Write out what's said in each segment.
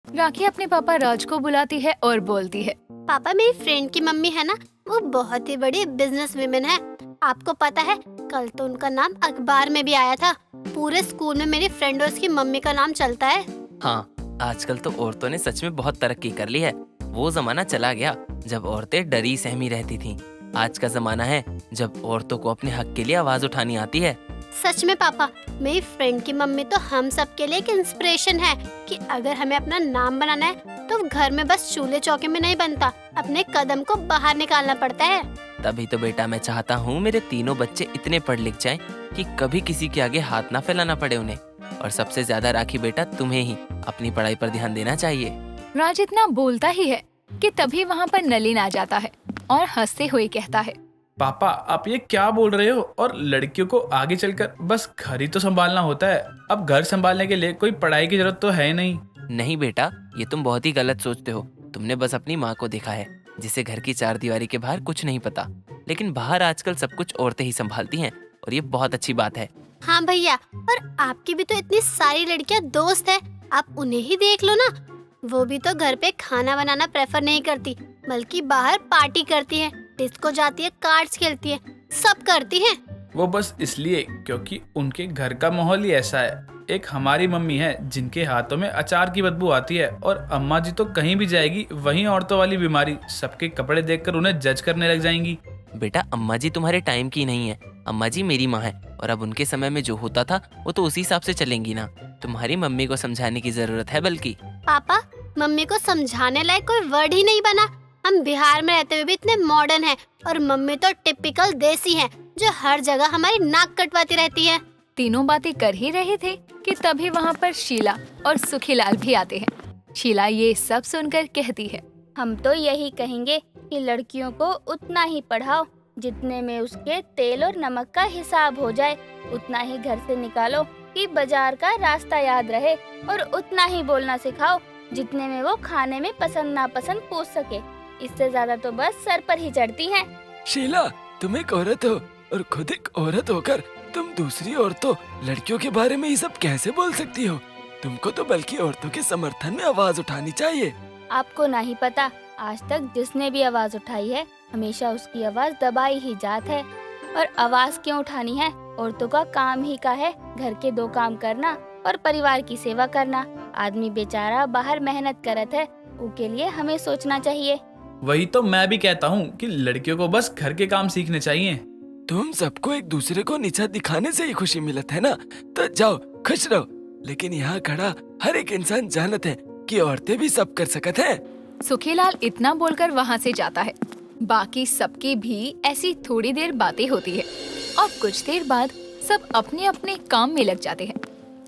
राखी अपने पापा राज को बुलाती है और बोलती है, पापा मेरी फ्रेंड की मम्मी है ना, वो बहुत ही बड़ी बिजनेस वुमेन है। आपको पता है कल तो उनका नाम अखबार में भी आया था। पूरे स्कूल में मेरी फ्रेंड और उसकी मम्मी का नाम चलता है। हाँ, आजकल तो औरतों ने सच में बहुत तरक्की कर ली है। वो जमाना चला गया जब औरतें डरी सहमी रहती थीं। आज का जमाना है जब औरतों को अपने हक के लिए आवाज उठानी आती है। सच में पापा, मेरी फ्रेंड की मम्मी तो हम सब के लिए एक इंस्पिरेशन है कि अगर हमें अपना नाम बनाना है तो घर में बस चूल्हे चौके में नहीं बनता, अपने कदम को बाहर निकालना पड़ता है। तभी तो बेटा मैं चाहता हूँ मेरे तीनों बच्चे इतने पढ़ लिख जाएं कि कभी किसी के आगे हाथ ना फैलाना पड़े उन्हें। और सबसे ज्यादा राखी बेटा तुम्हें ही अपनी पढ़ाई पर ध्यान देना चाहिए। राज इतना बोलता ही है कि तभी वहाँ पर नलिन आ जाता है और हंसते हुए कहता है, पापा आप ये क्या बोल रहे हो? और लड़कियों को आगे चलकर बस घर ही तो संभालना होता है। अब घर संभालने के लिए कोई पढ़ाई की जरूरत तो है ही नहीं। नहीं बेटा, ये तुम बहुत ही गलत सोचते हो। तुमने बस अपनी माँ को देखा है जिसे घर की चार दीवारी के बाहर कुछ नहीं पता, लेकिन बाहर आजकल सब कुछ औरतें ही संभालती हैं और ये बहुत अच्छी बात है। हाँ भैया, और आपकी भी तो इतनी सारी लड़कियाँ दोस्त है, आप उन्हें ही देख लो ना। वो भी तो घर पे खाना बनाना प्रेफर नहीं करती, बल्कि बाहर पार्टी करती है, डिस्को जाती है, कार्ड्स खेलती है, सब करती है। वो बस इसलिए क्योंकि उनके घर का माहौल ही ऐसा है। एक हमारी मम्मी है जिनके हाथों में अचार की बदबू आती है, और अम्मा जी तो कहीं भी जाएगी वहीं औरतों वाली बीमारी, सबके कपड़े देखकर उन्हें जज करने लग जाएंगी। बेटा अम्मा जी तुम्हारे टाइम की नहीं है, अम्मा जी मेरी माँ है और अब उनके समय में जो होता था वो तो उसी हिसाब से चलेंगी ना। तुम्हारी मम्मी को समझाने की जरूरत है। बल्कि पापा, मम्मी को समझाने लायक कोई वर्ड ही नहीं बना। हम बिहार में रहते हुए भी इतने मॉडर्न हैं, और मम्मी तो टिपिकल देसी हैं, जो हर जगह हमारी नाक कटवाती रहती है। तीनों बातें कर ही रहे थे कि तभी वहाँ पर शीला और सुखीलाल भी आते हैं। शीला ये सब सुनकर कहती है, हम तो यही कहेंगे कि लड़कियों को उतना ही पढ़ाओ जितने में उसके तेल और नमक का हिसाब हो जाए, उतना ही घर से निकालो कि बाजार का रास्ता याद रहे, और उतना ही बोलना सिखाओ जितने में वो खाने में पसंद नापसंद पूछ सके। इससे ज्यादा तो बस सर पर ही चढ़ती हैं। शीला, तुम एक औरत हो और खुद एक औरत होकर तुम दूसरी औरतों लड़कियों के बारे में ये सब कैसे बोल सकती हो? तुमको तो बल्कि औरतों के समर्थन में आवाज उठानी चाहिए। आपको नहीं पता, आज तक जिसने भी आवाज उठाई है हमेशा उसकी आवाज दबाई ही जात है। और आवाज क्यों उठानी है? औरतों का काम ही का है घर के दो काम करना और परिवार की सेवा करना। आदमी बेचारा बाहर मेहनत करत है, उसके लिए हमें सोचना चाहिए। वही तो मैं भी कहता हूँ कि लड़कियों को बस घर के काम सीखने चाहिए। तुम सबको एक दूसरे को नीचा दिखाने से ही खुशी मिलत है ना, तो जाओ खुश रहो। लेकिन यहाँ खड़ा हर एक इंसान जानत है कि औरतें भी सब कर सकत है। सुखीलाल इतना बोलकर वहाँ से जाता है। बाकी सबकी भी ऐसी थोड़ी देर बातें होती है और कुछ देर बाद सब अपने अपने काम में लग जाते हैं।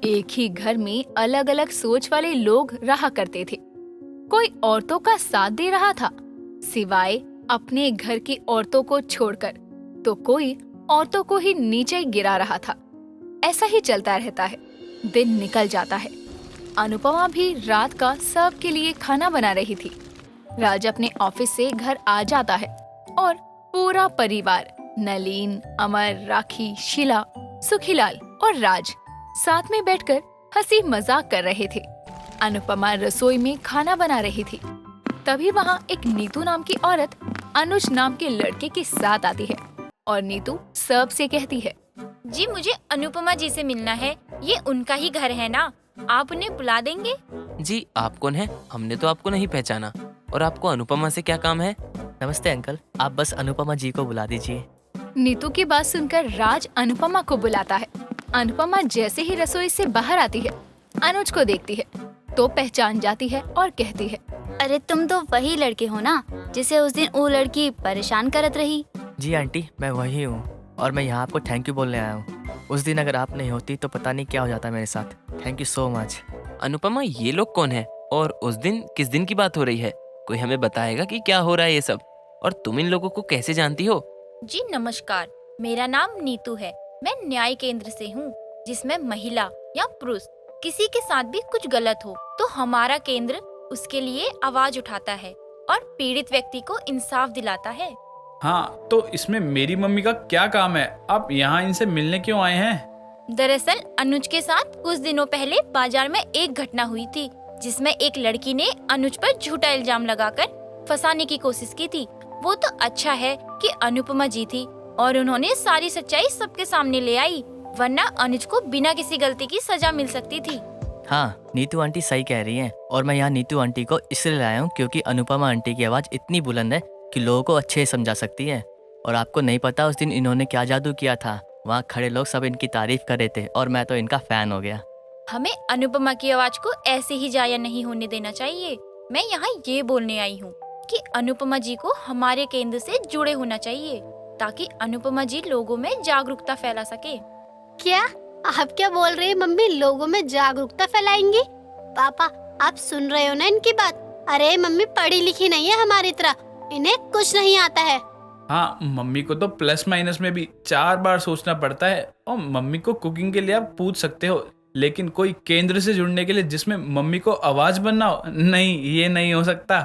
एक ही घर में अलग अलग सोच वाले लोग रहा करते थे। कोई औरतों का साथ दे रहा था, सिवाय अपने घर की औरतों को छोड़कर, तो कोई औरतों को ही नीचे गिरा रहा था। ऐसा ही चलता रहता है। दिन निकल जाता है। अनुपमा भी रात का सबके लिए खाना बना रही थी। राज अपने ऑफिस से घर आ जाता है और पूरा परिवार नलीन, अमर, राखी, शीला, सुखीलाल और राज साथ में बैठकर हंसी मजाक कर रहे थे। अनुपमा रसोई में खाना बना रही थी। तभी वहाँ एक नीतू नाम की औरत अनुज नाम के लड़के के साथ आती है और नीतू सबसे कहती है, जी मुझे अनुपमा जी से मिलना है। ये उनका ही घर है ना, आप उन्हें बुला देंगे? जी आप कौन है? हमने तो आपको नहीं पहचाना। और आपको अनुपमा से क्या काम है? नमस्ते अंकल, आप बस अनुपमा जी को बुला दीजिए। नीतू की बात सुनकर राज अनुपमा को बुलाता है। अनुपमा जैसे ही रसोई से बाहर आती है, अनुज को देखती है तो पहचान जाती है और कहती है, अरे तुम तो वही लड़के हो ना जिसे उस दिन वो लड़की परेशान करत रही। जी आंटी, मैं वही हूँ और मैं यहाँ आपको थैंक यू बोलने आया हूँ। उस दिन अगर आप नहीं होती तो पता नहीं क्या हो जाता मेरे साथ। Thank you so much. Anupama ये लोग कौन है और उस दिन किस दिन की बात हो रही है? कोई हमें बताएगा कि क्या हो रहा है ये सब, और तुम इन लोगों को कैसे जानती हो? जी नमस्कार, मेरा नाम नीतू है। मैं न्याय केंद्र से हूँ, जिसमें महिला या पुरुष किसी के साथ भी कुछ गलत हो तो हमारा केंद्र उसके लिए आवाज उठाता है और पीड़ित व्यक्ति को इंसाफ दिलाता है। हाँ, तो इसमें मेरी मम्मी का क्या काम है? आप यहाँ इनसे मिलने क्यों आए हैं? दरअसल अनुज के साथ कुछ दिनों पहले बाजार में एक घटना हुई थी जिसमें एक लड़की ने अनुज पर झूठा इल्जाम लगाकर फंसाने की कोशिश की थी। वो तो अच्छा है कि अनुपमा जी थी और उन्होंने सारी सच्चाई सबके सामने ले आई, वरना अनुज को बिना किसी गलती की सजा मिल सकती थी। हाँ, नीतू आंटी सही कह रही हैं और मैं यहाँ नीतू आंटी को इसलिए लाया हूँ क्योंकि अनुपमा आंटी की आवाज़ इतनी बुलंद है कि लोगों को अच्छे से समझा सकती है। और आपको नहीं पता उस दिन इन्होंने क्या जादू किया था। वहाँ खड़े लोग सब इनकी तारीफ कर रहे थे और मैं तो इनका फैन हो गया। हमें अनुपमा की आवाज को ऐसे ही जाया नहीं होने देना चाहिए। मैं यहाँ ये बोलने आई हूँ कि अनुपमा जी को हमारे केंद्र से जुड़े होना चाहिए ताकि अनुपमा जी लोगों में जागरूकता फैला सके। क्या आप क्या बोल रहे हैं मम्मी? लोगों में जागरूकता फैलाएंगी? पापा आप सुन रहे हो ना इनकी बात? अरे मम्मी पढ़ी लिखी नहीं है हमारी तरह, इन्हें कुछ नहीं आता है। हाँ, मम्मी को तो प्लस माइनस में भी 4 बार सोचना पड़ता है। और मम्मी को कुकिंग के लिए आप पूछ सकते हो, लेकिन कोई केंद्र से जुड़ने के लिए जिसमें मम्मी को आवाज बनना हो, नहीं, ये नहीं हो सकता।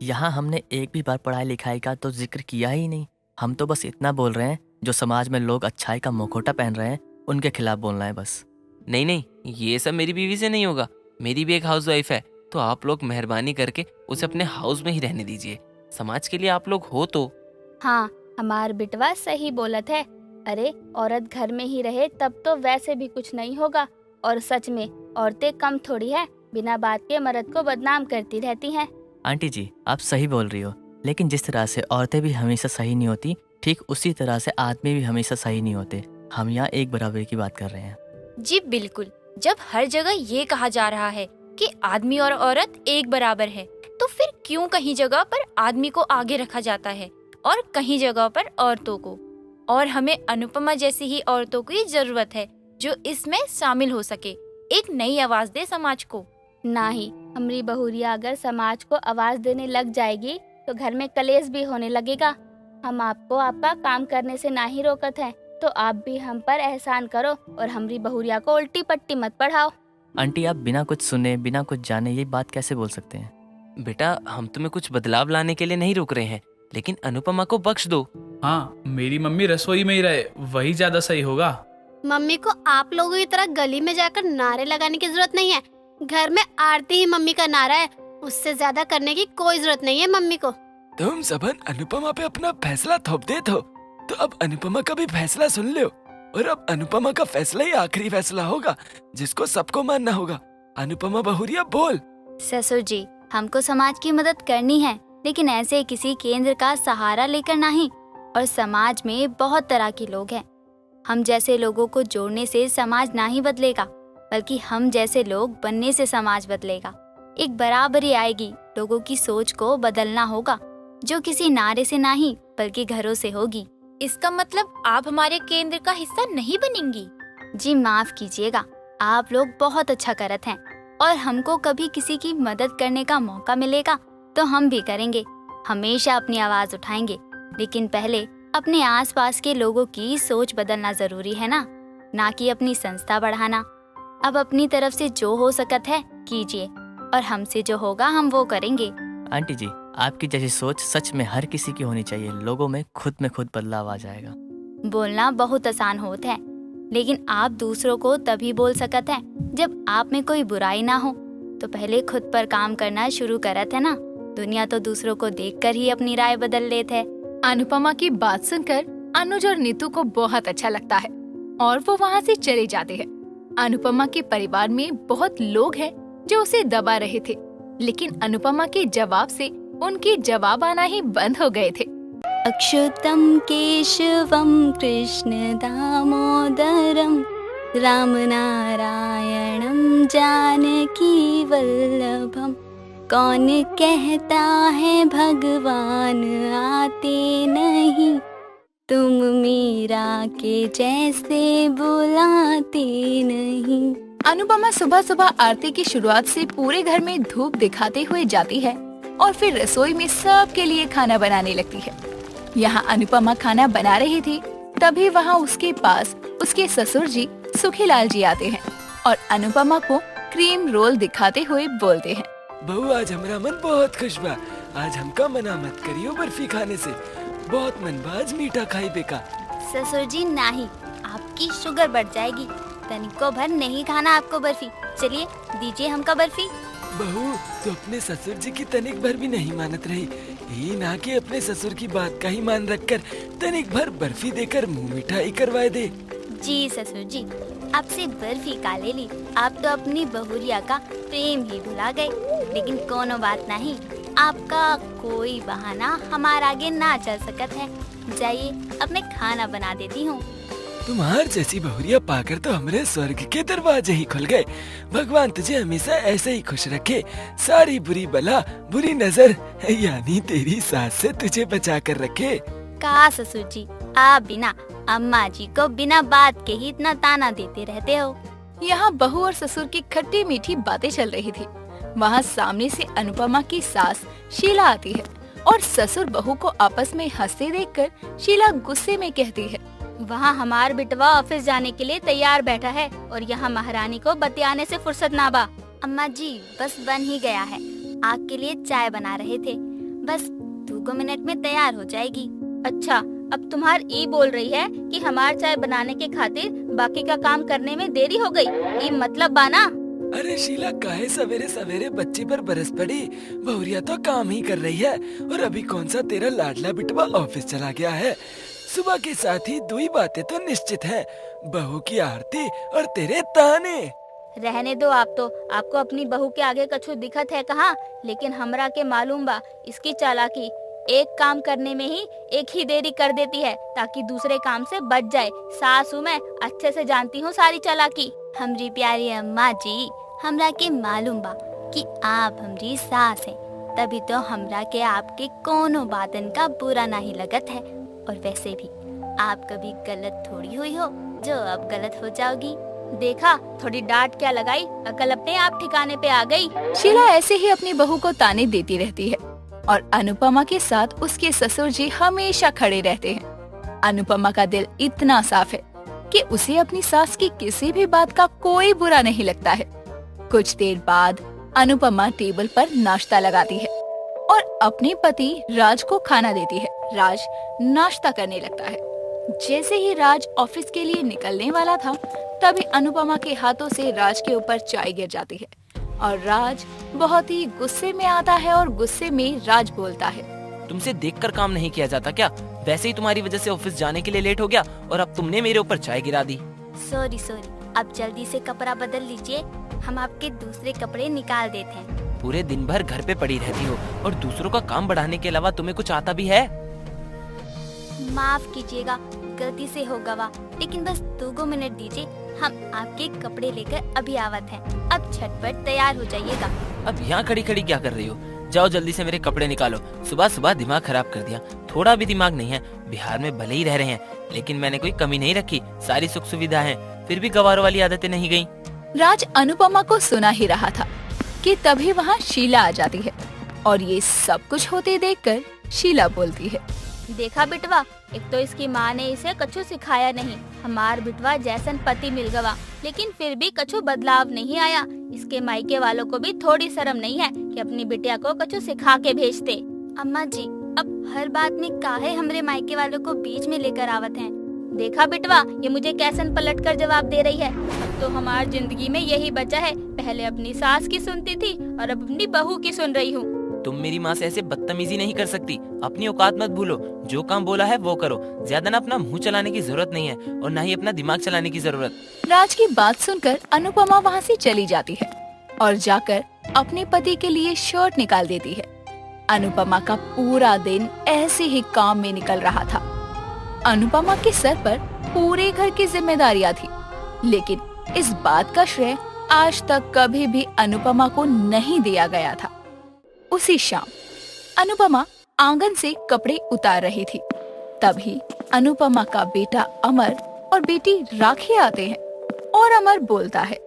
यहाँ हमने एक भी बार पढ़ाई लिखाई का तो जिक्र किया ही नहीं। हम तो बस इतना बोल रहे हैं जो समाज में लोग अच्छाई का मुखौटा पहन रहे हैं उनके खिलाफ बोलना है बस। नहीं, ये सब मेरी बीवी से नहीं होगा। मेरी भी एक हाउस वाइफ है, तो आप लोग मेहरबानी करके उसे अपने हाउस में ही रहने दीजिए। समाज के लिए आप लोग हो तो। हाँ, हमार बिटवा सही बोलत है। अरे औरत घर में ही रहे तब तो वैसे भी कुछ नहीं होगा। और सच में औरतें कम थोड़ी है, बिना बात के मर्द को बदनाम करती रहती हैं। आंटी जी आप सही बोल रही हो, लेकिन जिस तरह से औरतें भी हमेशा सही नहीं होती, ठीक उसी तरह से आदमी भी हमेशा सही नहीं होते। हम यहाँ एक बराबरी की बात कर रहे हैं। जी बिल्कुल। जब हर जगह ये कहा जा रहा है कि आदमी और औरत एक बराबर है, तो फिर क्यों कहीं जगह पर आदमी को आगे रखा जाता है और कहीं जगह पर औरतों को? और हमें अनुपमा जैसी ही औरतों की जरूरत है जो इसमें शामिल हो सके, एक नई आवाज दे समाज को। ना ही हमारी बहुरिया अगर समाज को आवाज देने लग जाएगी तो घर में कलेश भी होने लगेगा। हम आपको आपका काम करने से ना ही रोकत है, तो आप भी हम पर एहसान करो और हमारी बहुरिया को उल्टी पट्टी मत पढ़ाओ। आंटी आप बिना कुछ सुने बिना कुछ जाने ये बात कैसे बोल सकते हैं? बेटा, हम तुम्हें कुछ बदलाव लाने के लिए नहीं रोक रहे हैं, लेकिन अनुपमा को बख्श दो। हाँ, मेरी मम्मी रसोई में ही रहे, वही ज्यादा सही होगा। मम्मी को आप लोगों की तरह गली में जाकर नारे लगाने की जरूरत नहीं है। घर में आरती ही मम्मी का नारा है, उससे ज्यादा करने की कोई जरूरत नहीं है मम्मी को। तुम सबन अनुपमा पे अपना फैसला थोप देते हो, तो अब अनुपमा का भी फैसला सुन लो। और अब अनुपमा का फैसला ही आखिरी फैसला होगा जिसको सबको मानना होगा। अनुपमा बहुरिया बोल। ससुर जी, हमको समाज की मदद करनी है, लेकिन ऐसे किसी केंद्र का सहारा लेकर नहीं। और समाज में बहुत तरह के लोग हैं। हम जैसे लोगों को जोड़ने से समाज ना ही बदलेगा, बल्कि हम जैसे लोग बनने से समाज बदलेगा। एक बराबरी आएगी, लोगों की सोच को बदलना होगा, जो किसी नारे से नहीं बल्कि घरों से होगी। इसका मतलब आप हमारे केंद्र का हिस्सा नहीं बनेंगी? जी माफ कीजिएगा, आप लोग बहुत अच्छा करत हैं और हमको कभी किसी की मदद करने का मौका मिलेगा तो हम भी करेंगे। हमेशा अपनी आवाज उठाएंगे, लेकिन पहले अपने आसपास के लोगों की सोच बदलना जरूरी है ना कि अपनी संस्था बढ़ाना। अब अपनी तरफ से जो हो सकत है कीजिए और हमसे जो होगा हम वो करेंगे। आंटी जी आपकी जैसी सोच सच में हर किसी की होनी चाहिए। लोगों में खुद बदलाव आ जाएगा। बोलना बहुत आसान होता है, लेकिन आप दूसरों को तभी बोल सकत है जब आप में कोई बुराई ना हो। तो पहले खुद पर काम करना शुरू करत है ना। दुनिया तो दूसरों को देखकर ही अपनी राय बदल लेते है। अनुपमा की बात सुनकर अनुज और नीतू को बहुत अच्छा लगता है और वो वहाँ से चले जाते हैं। अनुपमा के परिवार में बहुत लोग हैं जो उसे दबा रहे थे, लेकिन अनुपमा के जवाब से उनके जवाब आना ही बंद हो गए थे। अच्युतम केशवम कृष्ण दामोदरम राम नारायणम जानकी वल्लभम। कौन कहता है भगवान आते नहीं, तुम मीरा के जैसे बुलाते नहीं। अनुपमा सुबह सुबह आरती की शुरुआत से पूरे घर में धूप दिखाते हुए जाती है और फिर रसोई में सबके लिए खाना बनाने लगती है। यहाँ अनुपमा खाना बना रही थी, तभी वहाँ उसके पास उसके ससुर जी सुखीलाल जी आते हैं और अनुपमा को क्रीम रोल दिखाते हुए बोलते हैं, बहू आज हमारा मन बहुत खुश बा। आज हमका मना मत करियो बर्फी खाने से, बहुत मन बा आज मीठा खाई बेका। ससुर जी नहीं, आपकी शुगर बढ़ जाएगी। तनिको भर नहीं खाना आपको बर्फी। चलिए दीजिए हमका बर्फी। बहू तो अपने ससुर जी की तनिक भर भी नहीं मानत रही। ये ना कि अपने ससुर की बात का ही मान रखकर तनिक भर बर्फी देकर मुंह मिठाई करवाए दे। जी ससुर जी, आपसे बर्फी का ले ली, आप तो अपनी बहुरिया का प्रेम ही भुला गए। लेकिन कोनो बात नहीं, आपका कोई बहाना हमारे आगे ना चल सकत है। जाइए, अब मैं खाना बना देती हूँ। तुम्हार जैसी बहुरिया पाकर तो हमरे स्वर्ग के दरवाजे ही खुल गए। भगवान तुझे हमेशा ऐसे ही खुश रखे। सारी बुरी बला, बुरी नजर यानी तेरी सास से तुझे बचा कर रखे। का ससुर जी, आप बिना अम्मा जी को बिना बात के ही इतना ताना देते रहते हो। यहाँ बहू और ससुर की खट्टी मीठी बातें चल रही थी। वहाँ सामने से अनुपमा की सास शीला आती है और ससुर बहू को आपस में हंसते देखकर शीला गुस्से में कहती है, वहाँ हमार बिटवा ऑफिस जाने के लिए तैयार बैठा है और यहाँ महारानी को बतियाने से फुर्सत ना बा। अम्मा जी, बस बन ही गया है। आपके लिए चाय बना रहे थे, बस 2 मिनट में तैयार हो जाएगी। अच्छा, अब तुम्हार ई बोल रही है कि हमार चाय बनाने के खातिर बाकी का काम करने में देरी हो गई। ये मतलब बाना? अरे शीला, काहे सवेरे सवेरे बच्चे पर बरस पड़ी। बहुरिया तो काम ही कर रही है और अभी कौन सा तेरा लाडला बिटवा ऑफिस चला गया है। सुबह के साथ ही 2 ही बातें तो निश्चित है, बहू की आरती और तेरे ताने। रहने दो आप तो, आपको अपनी बहू के आगे कछु दिखत है कहाँ। लेकिन हमरा के मालूम बा इसकी चालाकी। एक काम करने में ही एक ही देरी कर देती है ताकि दूसरे काम से बच जाए। सासू मैं अच्छे से जानती हूँ सारी चालाकी। हमरी प्यारी अम्मा जी, हमरा के मालूम बा कि आप हमरी सास है, तभी तो हमरा के आपके कोनो बातन का बुरा नहीं लगत है। और वैसे भी आप कभी गलत थोड़ी हुई हो जो अब गलत हो जाओगी। देखा, थोड़ी डांट क्या लगाई, अकल अपने आप ठिकाने पे आ गई। शीला ऐसे ही अपनी बहू को ताने देती रहती है और अनुपमा के साथ उसके ससुर जी हमेशा खड़े रहते हैं। अनुपमा का दिल इतना साफ है कि उसे अपनी सास की किसी भी बात का कोई बुरा नहीं लगता है। कुछ देर बाद अनुपमा टेबल पर नाश्ता लगाती है और अपने पति राज को खाना देती है। राज नाश्ता करने लगता है। जैसे ही राज ऑफिस के लिए निकलने वाला था, तभी अनुपमा के हाथों से राज के ऊपर चाय गिर जाती है और राज बहुत ही गुस्से में आता है और गुस्से में राज बोलता है, तुमसे देखकर काम नहीं किया जाता क्या? वैसे ही तुम्हारी वजह से ऑफिस जाने के लिए लेट हो गया और अब तुमने मेरे ऊपर चाय गिरा दी। सॉरी, अब जल्दी से कपड़ा बदल लीजिए, हम आपके दूसरे कपड़े निकाल देते हैं। पूरे दिन भर घर पे पड़ी रहती हो और दूसरों का काम बढ़ाने के अलावा तुम्हें कुछ आता भी है? माफ कीजिएगा, गलती से हो गवा, लेकिन बस 2 मिनट दीजिए, हम आपके कपड़े लेकर अभी आवत हैं। अब झटपट तैयार हो जाइएगा। अब यहाँ खड़ी खड़ी क्या कर रही हो? जाओ जल्दी से मेरे कपड़े निकालो। सुबह सुबह दिमाग खराब कर दिया। थोड़ा भी दिमाग नहीं है। बिहार में भले ही रह रहे हैं, लेकिन मैंने कोई कमी नहीं रखी। सारी सुख सुविधा है, फिर भी गवारों वाली आदतें नहीं गई। राज अनुपमा को सुना ही रहा था कि तभी वहाँ शीला आ जाती है और ये सब कुछ होते देखकर शीला बोलती है, देखा बिटवा, एक तो इसकी माँ ने इसे कछु सिखाया नहीं। हमार बिटवा जैसन पति मिल गवा, लेकिन फिर भी कछु बदलाव नहीं आया। इसके मायके वालों को भी थोड़ी शर्म नहीं है कि अपनी बिटिया को कछु सिखा के भेजते। अम्मा जी, अब हर बात में काहे हमरे मायके वालों को बीच में लेकर आवत हैं। देखा बिटवा, ये मुझे कैसन पलट कर जवाब दे रही है। अब तो हमार जिंदगी में यही बचा है, पहले अपनी सास की सुनती थी और अब अपनी बहू की सुन रही हूँ। तुम मेरी माँ से ऐसे बदतमीजी नहीं कर सकती। अपनी औकात मत भूलो। जो काम बोला है वो करो। ज्यादा ना अपना मुंह चलाने की जरूरत नहीं है और ना ही अपना दिमाग चलाने की जरूरत। राज की बात सुनकर अनुपमा वहाँ से चली जाती है और जाकर अपने पति के लिए शर्ट निकाल देती है। अनुपमा का पूरा दिन ऐसे ही काम में निकल रहा था। अनुपमा के सर पर पूरे घर की जिम्मेदारियां थी, लेकिन इस बात का श्रेय आज तक कभी भी अनुपमा को नहीं दिया गया था। उसी शाम अनुपमा आंगन से कपड़े उतार रही थी। तभी अनुपमा का बेटा अमर और बेटी राखी आते हैं और अमर बोलता है,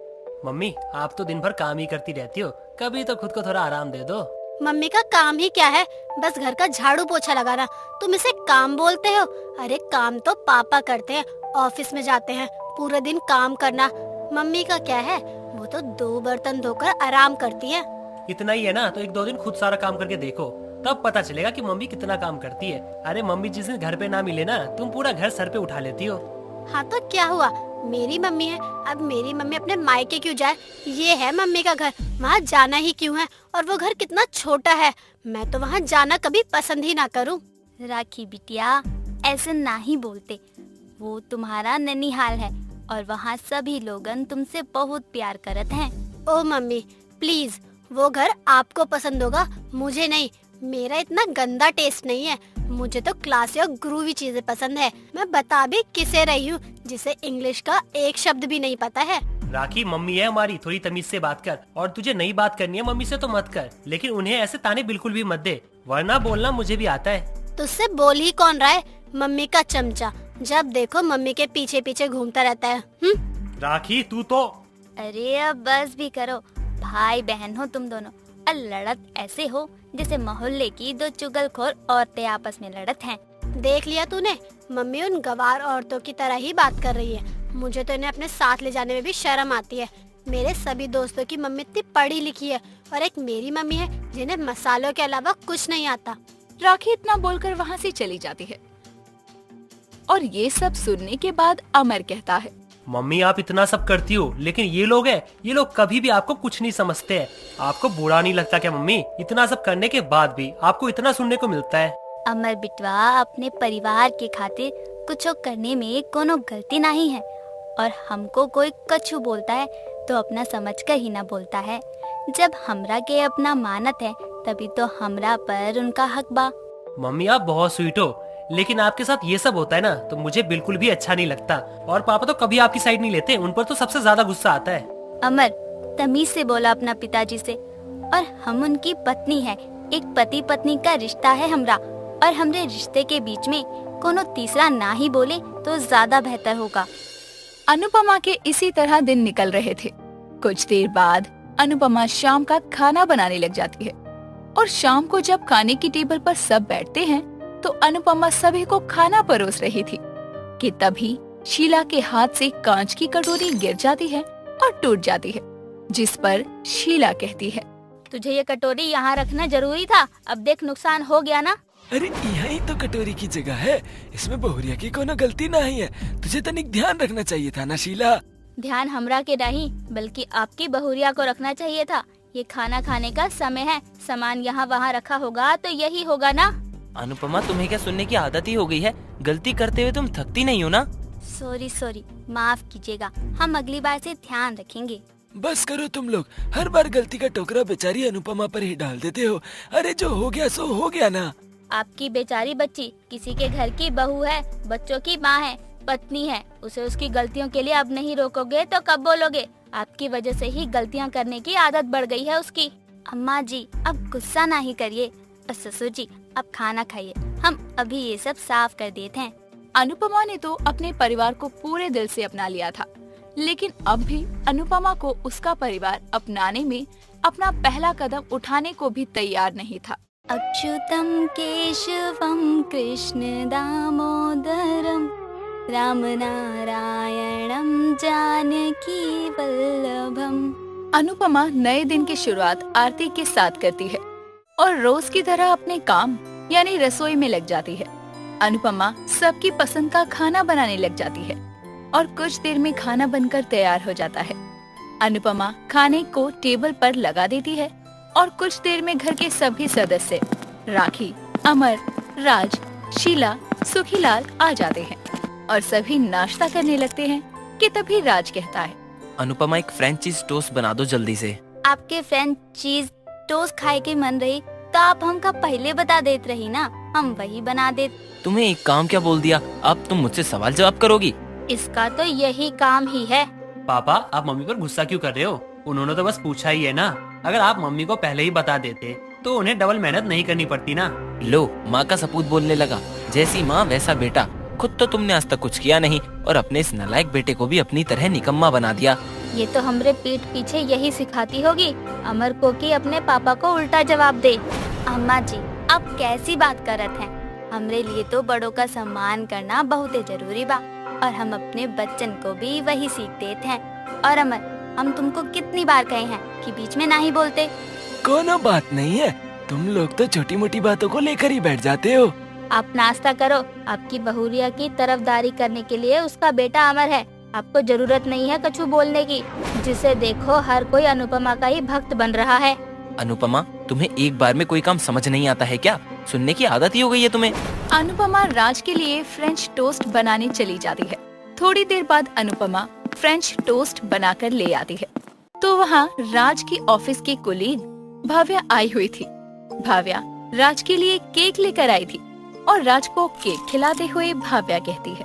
मम्मी, आप तो दिन भर काम ही करती रहती हो, कभी तो खुद को थोड़ा आराम दे दो। मम्मी का काम ही क्या है, बस घर का झाड़ू पोछा लगाना। तुम इसे काम बोलते हो? अरे काम तो पापा करते हैं, ऑफिस में जाते हैं, पूरा दिन काम करना। मम्मी का क्या है, वो तो 2 बर्तन धोकर आराम करती है। इतना ही है ना, तो 1-2 दिन खुद सारा काम करके देखो, तब पता चलेगा कि मम्मी कितना काम करती है। अरे मम्मी जिस दिन घर पे ना मिले ना, तुम पूरा घर सर पे उठा लेती हो। हाँ तो क्या हुआ, मेरी मम्मी है, अब मेरी मम्मी अपने मायके क्यों जाए? ये है मम्मी का घर, वहाँ जाना ही क्यों है? और वो घर कितना छोटा है, मैं तो वहाँ जाना कभी पसंद ही ना करूँ। राखी बिटिया, ऐसे ना ही बोलते। वो तुम्हारा ननिहाल है और वहाँ सभी लोगन तुमसे बहुत प्यार करत हैं। ओ मम्मी प्लीज, वो घर आपको पसंद होगा, मुझे नहीं। मेरा इतना गंदा टेस्ट नहीं है, मुझे तो क्लासी और ग्रूवी चीजें पसंद है। मैं बता भी किसे रही हूँ जिसे इंग्लिश का एक शब्द भी नहीं पता है। राखी मम्मी है हमारी, थोड़ी तमीज से बात कर। और तुझे नई बात करनी है मम्मी से तो मत कर, लेकिन उन्हें ऐसे ताने बिल्कुल भी मत दे, वरना बोलना मुझे भी आता है। तुझसे बोल ही कौन रहा है? मम्मी का चमचा, जब देखो मम्मी के पीछे पीछे घूमता रहता है। राखी तू तो। अरे अब बस भी करो, भाई बहन हो तुम दोनों और लड़त ऐसे हो जैसे मोहल्ले की दो चुगलखोर औरतें आपस में लड़त हैं। देख लिया तूने, मम्मी उन गवार औरतों की तरह ही बात कर रही है। मुझे तो इन्हें अपने साथ ले जाने में भी शर्म आती है। मेरे सभी दोस्तों की मम्मी इतनी पढ़ी लिखी है और एक मेरी मम्मी है जिन्हें मसालों के अलावा कुछ नहीं आता। राखी इतना बोलकर वहाँ से चली जाती है और ये सब सुनने के बाद अमर कहता है, मम्मी आप इतना सब करती हो, लेकिन ये लोग हैं, ये लोग कभी भी आपको कुछ नहीं समझते हैं। आपको बुरा नहीं लगता क्या मम्मी? इतना सब करने के बाद भी आपको इतना सुनने को मिलता है। अमर बिटवा, अपने परिवार के खातिर कुछ करने में कोनो गलती नहीं है और हमको कोई कछु बोलता है तो अपना समझ कर ही ना बोलता है। जब हमरा के अपना मानत है तभी तो हमरा पर उनका हक बा। मम्मी आप बहुत स्वीट हो, लेकिन आपके साथ ये सब होता है ना तो मुझे बिल्कुल भी अच्छा नहीं लगता। और पापा तो कभी आपकी साइड नहीं लेते, उन पर तो सबसे ज्यादा गुस्सा आता है। अमर, तमीज से बोला अपना पिताजी से। और हम उनकी पत्नी है, एक पति पत्नी का रिश्ता है हमरा, और हमरे रिश्ते के बीच में कोनो तीसरा ना ही बोले तो ज्यादा बेहतर होगा। अनुपमा के इसी तरह दिन निकल रहे थे। कुछ देर बाद अनुपमा शाम का खाना बनाने लग जाती है और शाम को जब खाने की टेबल पर सब बैठते हैं तो अनुपमा सभी को खाना परोस रही थी कि तभी शीला के हाथ से कांच की कटोरी गिर जाती है और टूट जाती है, जिस पर शीला कहती है, तुझे ये कटोरी यहाँ रखना जरूरी था, अब देख नुकसान हो गया ना। अरे यही तो कटोरी की जगह है, इसमें बहुरिया की कोनो गलती नहीं है। तुझे तनिक ध्यान रखना चाहिए था ना शीला। ध्यान हमरा के नहीं बल्कि आपकी बहुरिया को रखना चाहिए था। ये खाना खाने का समय है, सामान यहाँ वहाँ रखा होगा तो यही होगा ना। अनुपमा तुम्हें क्या सुनने की आदत ही हो गई है? गलती करते हुए तुम थकती नहीं हो ना? सॉरी, माफ कीजिएगा, हम अगली बार से ध्यान रखेंगे। बस करो तुम लोग, हर बार गलती का टोकरा बेचारी अनुपमा पर ही डाल देते हो। अरे जो हो गया सो हो गया ना। आपकी बेचारी बच्ची किसी के घर की बहू है, बच्चों की माँ है, पत्नी है, उसे उसकी गलतियों के लिए अब नहीं रोकोगे तो कब बोलोगे? आपकी वजह से ही गलतियाँ करने की आदत बढ़ गई है उसकी। अम्मा जी अब गुस्सा नहीं करिए, और ससुर जी अब खाना खाइए, हम अभी ये सब साफ कर देते हैं। अनुपमा ने तो अपने परिवार को पूरे दिल से अपना लिया था, लेकिन अब भी अनुपमा को उसका परिवार अपनाने में अपना पहला कदम उठाने को भी तैयार नहीं था। अच्युतम केशवम कृष्ण दामोदरम राम नारायणम जानकी वल्लभम। अनुपमा नए दिन की शुरुआत आरती के साथ करती है और रोज की तरह अपने काम यानी रसोई में लग जाती है। अनुपमा सबकी पसंद का खाना बनाने लग जाती है और कुछ देर में खाना बनकर तैयार हो जाता है। अनुपमा खाने को टेबल पर लगा देती है और कुछ देर में घर के सभी सदस्य राखी, अमर, राज, शीला, सुखीलाल आ जाते हैं और सभी नाश्ता करने लगते हैं कि तभी राज कहता है, अनुपमा एक फ्रेंच चीज टोस्ट बना दो जल्दी से। आपके फ्रेंच चीज टोस्ट खाए के मन रही तो आप हमका पहले बता देत रही ना, हम वही बना देत। तुम्हें एक काम क्या बोल दिया, अब तुम मुझसे सवाल जवाब करोगी? इसका तो यही काम ही है। पापा आप मम्मी पर गुस्सा क्यों कर रहे हो? उन्होंने तो बस पूछा ही है ना। अगर आप मम्मी को पहले ही बता देते तो उन्हें डबल मेहनत नहीं करनी पड़ती ना। लो, माँ का सपूत बोलने लगा। जैसी माँ वैसा बेटा। खुद तो तुमने आज तक कुछ किया नहीं और अपने इस नालायक बेटे को भी अपनी तरह निकम्मा बना दिया। ये तो हमरे पीठ पीछे यही सिखाती होगी अमर को कि अपने पापा को उल्टा जवाब दे। अम्मा जी आप कैसी बात करत हैं? हमरे लिए तो बड़ों का सम्मान करना बहुत जरूरी बा और हम अपने बच्चन को भी वही सीख देते हैं। और अमर, हम तुमको कितनी बार कहे हैं कि बीच में ना ही बोलते। कोनो बात नहीं है, तुम लोग तो छोटी मोटी बातों को लेकर ही बैठ जाते हो। आप नाश्ता करो, आपकी बहुरिया की तरफदारी करने के लिए उसका बेटा अमर है, आपको जरूरत नहीं है कछु बोलने की। जिसे देखो हर कोई अनुपमा का ही भक्त बन रहा है। अनुपमा, तुम्हें एक बार में कोई काम समझ नहीं आता है क्या? सुनने की आदत ही हो गई है तुम्हें। अनुपमा राज के लिए फ्रेंच टोस्ट बनाने चली जाती है। थोड़ी देर बाद अनुपमा फ्रेंच टोस्ट बनाकर ले आती है तो वहाँ राज की ऑफिस की कुलीग भाव्या आई हुई थी। भाव्या राज के लिए केक लेकर आई थी और राज को केक खिलाते हुए भाव्या कहती है,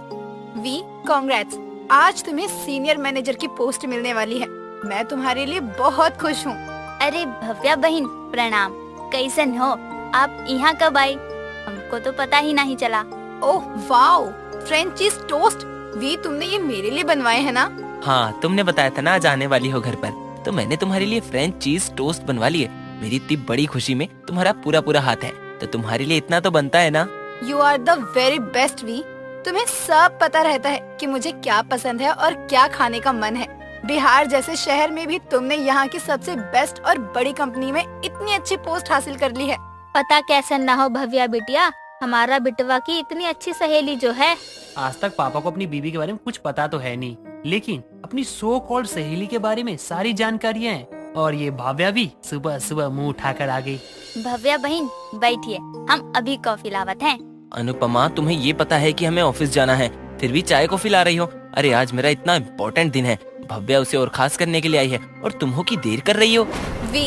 वी कांग्रेट्स, आज तुम्हें सीनियर मैनेजर की पोस्ट मिलने वाली है। मैं तुम्हारे लिए बहुत खुश हूँ। अरे भव्या बहन प्रणाम, कैसन हो आप? यहाँ कब आई? हमको तो पता ही नहीं चला। Oh wow, French cheese toast. V, तुमने ये मेरे लिए बनवाए हैं ना? हाँ, तुमने बताया था ना आज आने वाली हो घर पर, तो मैंने तुम्हारे लिए फ्रेंच चीज टोस्ट बनवा लिए। मेरी इतनी बड़ी खुशी में तुम्हारा पूरा पूरा हाथ है, तो तुम्हारे लिए इतना तो बनता है ना। You are the very best V. तुम्हें सब पता रहता है कि मुझे क्या पसंद है और क्या खाने का मन है। बिहार जैसे शहर में भी तुमने यहाँ की सबसे बेस्ट और बड़ी कंपनी में इतनी अच्छी पोस्ट हासिल कर ली है। पता कैसे ना हो भव्या बिटिया, हमारा बिटवा की इतनी अच्छी सहेली जो है। आज तक पापा को अपनी बीवी के बारे में कुछ पता तो है नहीं, लेकिन अपनी सो कॉल्ड सहेली के बारे में सारी जानकारियाँ हैं। और ये भाव्या भी सुबह सुबह मुंह उठाकर आ गई। भव्या बहन बैठिए, हम अभी कॉफी लावत हैं। अनुपमा, तुम्हें ये पता है कि हमें ऑफिस जाना है, फिर भी चाय कॉफी ला रही हो। अरे आज मेरा इतना इम्पोर्टेंट दिन है, भव्या उसे और खास करने के लिए आई है और तुम हो की देर कर रही हो। वी,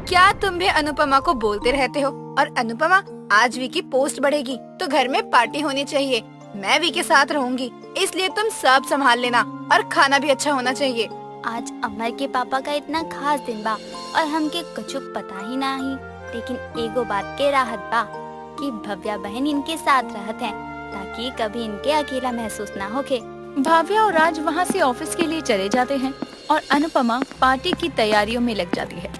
क्या तुम भी अनुपमा को बोलते रहते हो? और अनुपमा, आज वी की पोस्ट बढ़ेगी तो घर में पार्टी होनी चाहिए। मैं वी के साथ रहूंगी, इसलिए तुम सब संभाल लेना और खाना भी अच्छा होना चाहिए। आज अमर के पापा का इतना खास दिन बा और हमके कुछ पता ही नहीं, लेकिन एगो बात के राहत बा कि भव्या बहन इनके साथ रहत हैं, ताकि कभी इनके अकेला महसूस ना होके। भाव्या और राज वहाँ से ऑफिस के लिए चले जाते हैं और अनुपमा पार्टी की तैयारियों में लग जाती है।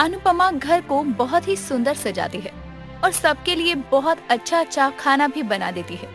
अनुपमा घर को बहुत ही सुंदर सजाती है और सबके लिए बहुत अच्छा अच्छा खाना भी बना देती है।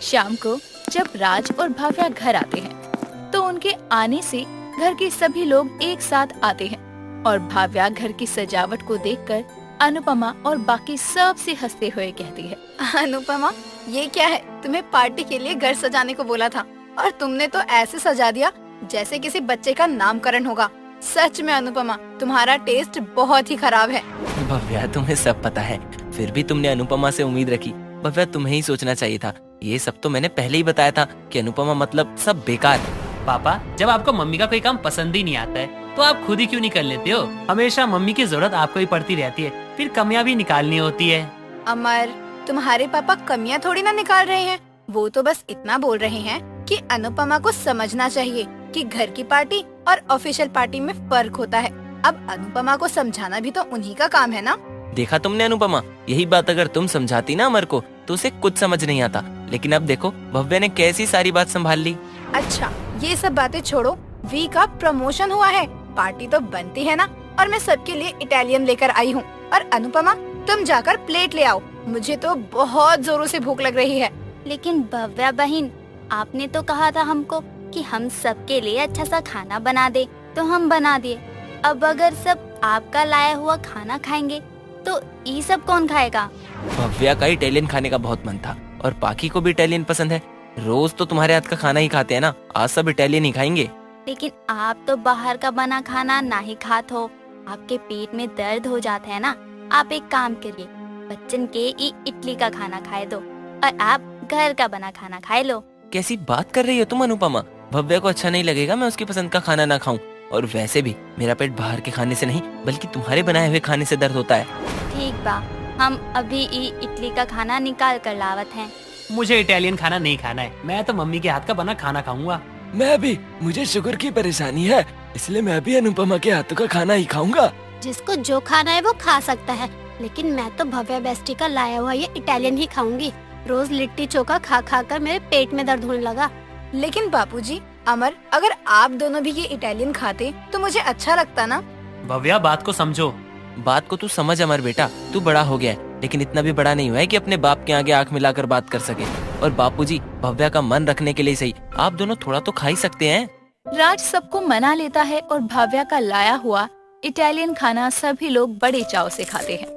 शाम को जब राज और भाव्या घर आते हैं तो उनके आने से घर के सभी लोग एक साथ आते हैं और भाव्या घर की सजावट को देखकर अनुपमा और बाकी सब से हंसते हुए कहती है, अनुपमा, ये क्या है? तुम्हें पार्टी के लिए घर सजाने को बोला था और तुमने तो ऐसे सजा दिया जैसे किसी बच्चे का नामकरण होगा। सच में अनुपमा, तुम्हारा टेस्ट बहुत ही खराब है। भव्या, तुम्हें सब पता है, फिर भी तुमने अनुपमा से उम्मीद रखी। भव्या, तुम्हें ही सोचना चाहिए था। ये सब तो मैंने पहले ही बताया था कि अनुपमा मतलब सब बेकार। पापा, जब आपको मम्मी का कोई काम पसंद ही नहीं आता है तो आप खुद ही क्यों नहीं कर लेते हो? हमेशा मम्मी की जरूरत आपको ही पड़ती रहती है, फिर कमियां भी निकालनी होती है। अमर, तुम्हारे पापा कमियां थोड़ी ना निकाल रहे हैं, वो तो बस इतना बोल रहे हैं कि अनुपमा को समझना चाहिए कि घर की पार्टी और ऑफिशियल पार्टी में फर्क होता है। अब अनुपमा को समझाना भी तो उन्हीं का काम है ना। देखा तुमने अनुपमा, यही बात अगर तुम समझाती ना अमर को तो उसे कुछ समझ नहीं आता, लेकिन अब देखो भव्या ने कैसी सारी बात संभाल ली। अच्छा, ये सब बातें छोड़ो, वी का प्रमोशन हुआ है, पार्टी तो बनती है ना। और मैं सबके लिए इटालियन लेकर आई हूँ। और अनुपमा, तुम जाकर प्लेट ले आओ, मुझे तो बहुत जोरों से भूख लग रही है। लेकिन भव्या बहन, आपने तो कहा था हमको कि हम सबके लिए अच्छा सा खाना बना दे, तो हम बना दिए। अब अगर सब आपका लाया हुआ खाना खाएंगे तो ये सब कौन खाएगा? भव्या का इटालियन खाने का बहुत मन था और पाकी को भी इटालियन पसंद है। रोज तो तुम्हारे हाथ का खाना ही खाते हैं ना, आज सब इटालियन ही खाएंगे। लेकिन आप तो बाहर का बना खाना नहीं खाते हो, आपके पेट में दर्द हो जाता है ना। आप एक काम करिए, बच्चन के इडली का खाना खाए दो और आप घर का बना खाना खाए लो। कैसी बात कर रही हो तुम अनुपमा? भव्या को अच्छा नहीं लगेगा मैं उसकी पसंद का खाना ना खाऊं, और वैसे भी मेरा पेट बाहर के खाने से नहीं बल्कि तुम्हारे बनाए हुए खाने से दर्द होता है। ठीक बा, हम अभी इडली का खाना निकाल कर लावत हैं। मुझे इटालियन खाना नहीं खाना है, मैं तो मम्मी के हाथ का बना खाना खाऊंगा। मैं भी, मुझे शुगर की परेशानी है, इसलिए मैं भी अनुपमा के हाथों का खाना ही खाऊंगा। जिसको जो खाना है वो खा सकता है, लेकिन मैं तो भव्या बेस्टी का लाया हुआ ये इटालियन ही खाऊंगी। रोज लिट्टी चोखा खा खा कर मेरे पेट में दर्द होने लगा। लेकिन बापूजी, अमर, अगर आप दोनों भी ये इटालियन खाते तो मुझे अच्छा लगता ना। भव्या, बात को समझो। बात को तू समझ अमर बेटा, तू बड़ा हो गया है, लेकिन इतना भी बड़ा नहीं हुआ है कि अपने बाप के आगे आंख मिलाकर बात कर सके। और बापूजी, भव्या का मन रखने के लिए सही आप दोनों थोड़ा तो खा ही सकते हैं। राज सबको मना लेता है और भाव्या का लाया हुआ इटालियन खाना सभी लोग बड़े चाव से खाते हैं।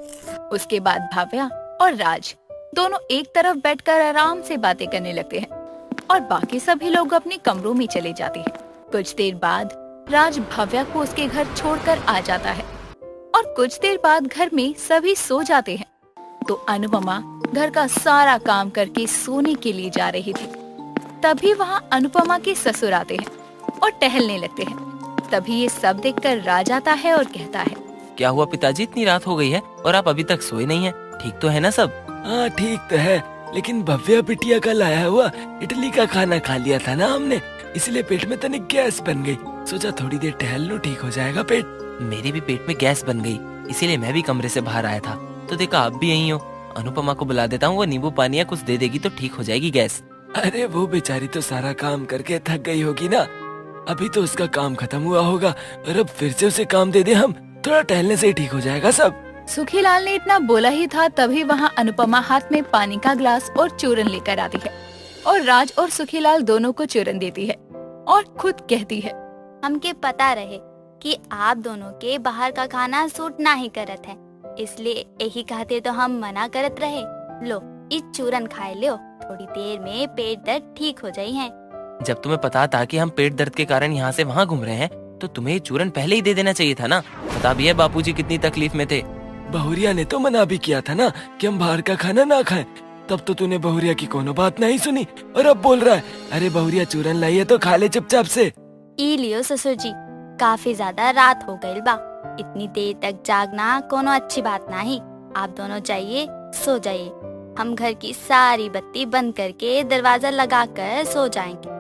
उसके बाद भाव्या और राज दोनों एक तरफ बैठकर आराम से बातें करने लगते हैं। और बाकी सभी लोग अपने कमरों में चले जाते हैं। कुछ देर बाद राज भव्या को उसके घर छोड़कर आ जाता है और कुछ देर बाद घर में सभी सो जाते हैं। तो अनुपमा घर का सारा काम करके सोने के लिए जा रही थी। तभी वहाँ अनुपमा के ससुर आते हैं और टहलने लगते हैं। तभी ये सब देखकर राज आता है और कहता है, क्या हुआ पिताजी, इतनी रात हो गई है और आप अभी तक सोए नहीं हैं? ठीक तो है ना सब? हाँ ठीक तो है, लेकिन भव्या बिटिया का लाया हुआ इडली का खाना खा लिया था ना हमने, इसलिए पेट में तनिक गैस बन गई। सोचा थोड़ी देर टहल लूं, ठीक हो जाएगा पेट। मेरे भी पेट में गैस बन गई, इसीलिए मैं भी कमरे से बाहर आया था। तो देखा आप भी यहीं हो। अनुपमा को बुला देता हूँ, वो नींबू पानी या कुछ दे देगी तो ठीक हो जाएगी गैस। अरे वो बेचारी तो सारा काम करके थक गई होगी ना, अभी तो उसका काम खत्म हुआ होगा और अब फिर से उसे काम दे दे हम, थोड़ा टहलने से ही ठीक हो जाएगा सब। सुखीलाल ने इतना बोला ही था, तभी वहाँ अनुपमा हाथ में पानी का ग्लास और चूरन लेकर आती है और राज और सुखीलाल दोनों को चूरन देती है और खुद कहती है, हमके पता रहे कि आप दोनों के बाहर का खाना सूट ना ही करत है, इसलिए यही कहते तो हम मना करत रहे। लो इस चूरन खाए लो, थोड़ी देर में पेट दर्द ठीक हो जाई है। जब तुम्हें पता था कि हम पेट दर्द के कारण यहाँ से वहाँ घूम रहे हैं तो तुम्हें ये चूरन पहले ही दे देना चाहिए था ना। पता भी है बापूजी कितनी तकलीफ में थे। बहुरिया ने तो मना भी किया था ना कि हम बाहर का खाना ना खाएं, तब तो तूने बहुरिया की कोनो बात नहीं सुनी और अब बोल रहा है अरे बहुरिया चूरन लाई है तो खा ले चुपचाप से। ई लियो ससुर जी, काफी ज्यादा रात हो गई बा, इतनी देर तक जागना कोनो अच्छी बात नहीं। आप दोनों जाइए सो जाइए, हम घर की सारी बत्ती बंद करके दरवाजा लगाकर सो जाएंगे।